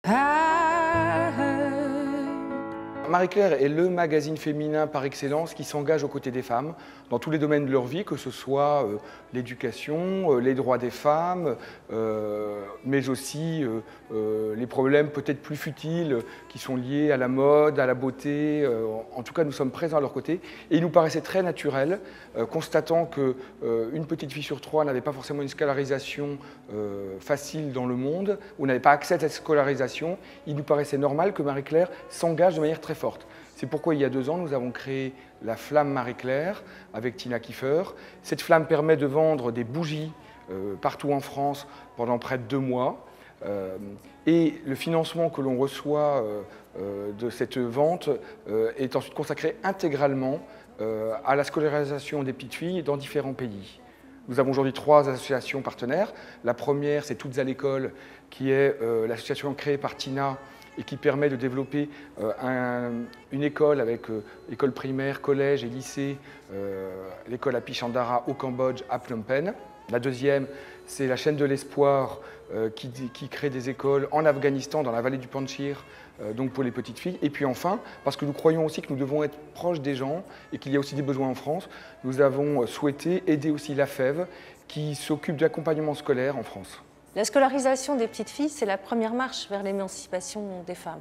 I heard. Marie-Claire est le magazine féminin par excellence qui s'engage aux côtés des femmes dans tous les domaines de leur vie, que ce soit l'éducation, les droits des femmes, mais aussi les problèmes peut-être plus futiles qui sont liés à la mode, à la beauté. En tout cas, nous sommes présents à leur côté. Et il nous paraissait très naturel, constatant qu'une petite fille sur trois n'avait pas forcément une scolarisation facile dans le monde, ou n'avait pas accès à cette scolarisation, il nous paraissait normal que Marie-Claire s'engage de manière très forte. C'est pourquoi il y a 2 ans, nous avons créé la Flamme Marie-Claire avec Tina Kiefer. Cette flamme permet de vendre des bougies partout en France pendant près de 2 mois. Et le financement que l'on reçoit de cette vente est ensuite consacré intégralement à la scolarisation des petites filles dans différents pays. Nous avons aujourd'hui 3 associations partenaires. La première, c'est Toutes à l'école, qui est l'association créée par Tina et qui permet de développer une école avec école primaire, collège et lycée, l'école à Pichandara au Cambodge, à Phnom Penh. La deuxième, c'est la chaîne de l'espoir qui crée des écoles en Afghanistan, dans la vallée du Panjshir, donc pour les petites filles. Et puis enfin, parce que nous croyons aussi que nous devons être proches des gens et qu'il y a aussi des besoins en France, nous avons souhaité aider aussi la FEV qui s'occupe de l'accompagnement scolaire en France. La scolarisation des petites filles, c'est la première marche vers l'émancipation des femmes.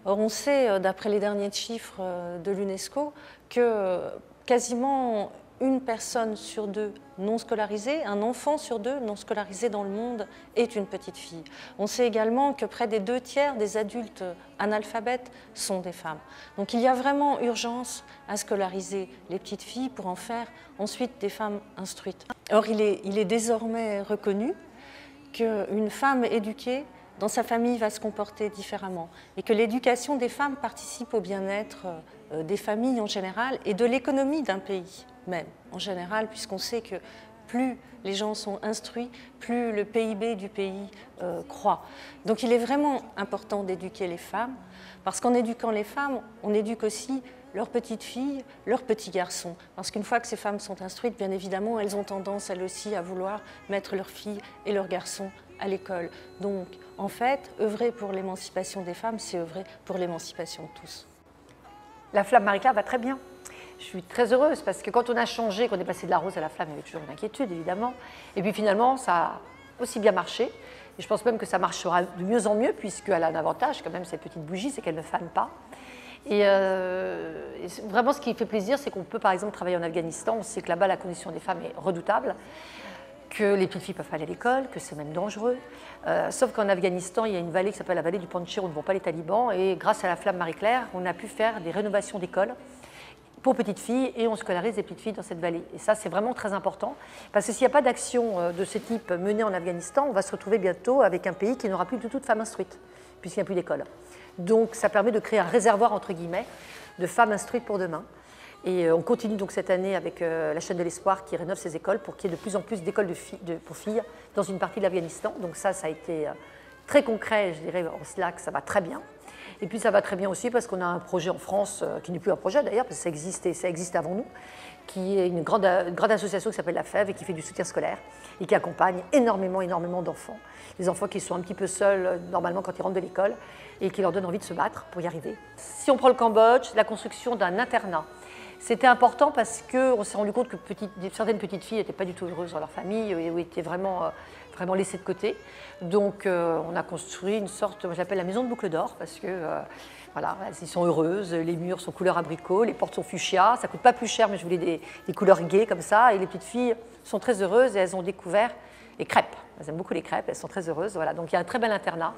Or, on sait, d'après les derniers chiffres de l'UNESCO, que quasiment une personne sur 2 non scolarisée, un enfant sur 2 non scolarisé dans le monde est une petite fille. On sait également que près des 2 tiers des adultes analphabètes sont des femmes. Donc il y a vraiment urgence à scolariser les petites filles pour en faire ensuite des femmes instruites. Or, il est désormais reconnu qu'une femme éduquée dans sa famille va se comporter différemment et que l'éducation des femmes participe au bien-être des familles en général et de l'économie d'un pays même en général, puisqu'on sait que plus les gens sont instruits, plus le PIB du pays croît. Donc il est vraiment important d'éduquer les femmes, parce qu'en éduquant les femmes, on éduque aussi leurs petites filles, leurs petits garçons. Parce qu'une fois que ces femmes sont instruites, bien évidemment, elles ont tendance, elles aussi, à vouloir mettre leurs filles et leurs garçons à l'école. Donc, en fait, œuvrer pour l'émancipation des femmes, c'est œuvrer pour l'émancipation de tous. La Flamme Marie-Claire va très bien. Je suis très heureuse parce que quand on a changé, qu'on est passé de la rose à la flamme, il y avait toujours une inquiétude, évidemment. Et puis finalement, ça a aussi bien marché. Et je pense même que ça marchera de mieux en mieux, puisqu'elle a un avantage, quand même, cette petite bougie, c'est qu'elle ne fane pas. Et vraiment, ce qui fait plaisir, c'est qu'on peut, par exemple, travailler en Afghanistan. On sait que là-bas, la condition des femmes est redoutable, que les petites filles peuvent pas aller à l'école, que c'est même dangereux. Sauf qu'en Afghanistan, il y a une vallée qui s'appelle la vallée du Panjshir, où ne vont pas les talibans. Et grâce à la Flamme Marie-Claire, on a pu faire des rénovations d'écoles pour petites filles, et on scolarise des petites filles dans cette vallée. Et ça, c'est vraiment très important, parce que s'il n'y a pas d'action de ce type menée en Afghanistan, on va se retrouver bientôt avec un pays qui n'aura plus du tout de femmes instruites, puisqu'il n'y a plus d'école. Donc ça permet de créer un réservoir, entre guillemets, de femmes instruites pour demain. Et on continue donc cette année avec la chaîne de l'espoir qui rénove ses écoles pour qu'il y ait de plus en plus d'écoles pour filles dans une partie de l'Afghanistan. Donc ça a été très concret, je dirais, en cela que ça va très bien. Et puis ça va très bien aussi parce qu'on a un projet en France, qui n'est plus un projet d'ailleurs, parce que ça existe avant nous, qui est une grande association qui s'appelle la FEV et qui fait du soutien scolaire et qui accompagne énormément d'enfants. Les enfants qui sont un petit peu seuls, normalement, quand ils rentrent de l'école, et qui leur donne envie de se battre pour y arriver. Si on prend le Cambodge, la construction d'un internat, c'était important parce qu'on s'est rendu compte que certaines petites filles n'étaient pas du tout heureuses dans leur famille ou étaient vraiment laissées de côté. Donc on a construit une sorte, j'appelle la maison de boucle d'or, parce que voilà, elles sont heureuses, les murs sont couleur abricot, les portes sont fuchsia, ça ne coûte pas plus cher, mais je voulais des couleurs gaies comme ça, et les petites filles sont très heureuses et elles ont découvert les crêpes. Elles aiment beaucoup les crêpes, elles sont très heureuses, voilà. Donc il y a un très bel internat.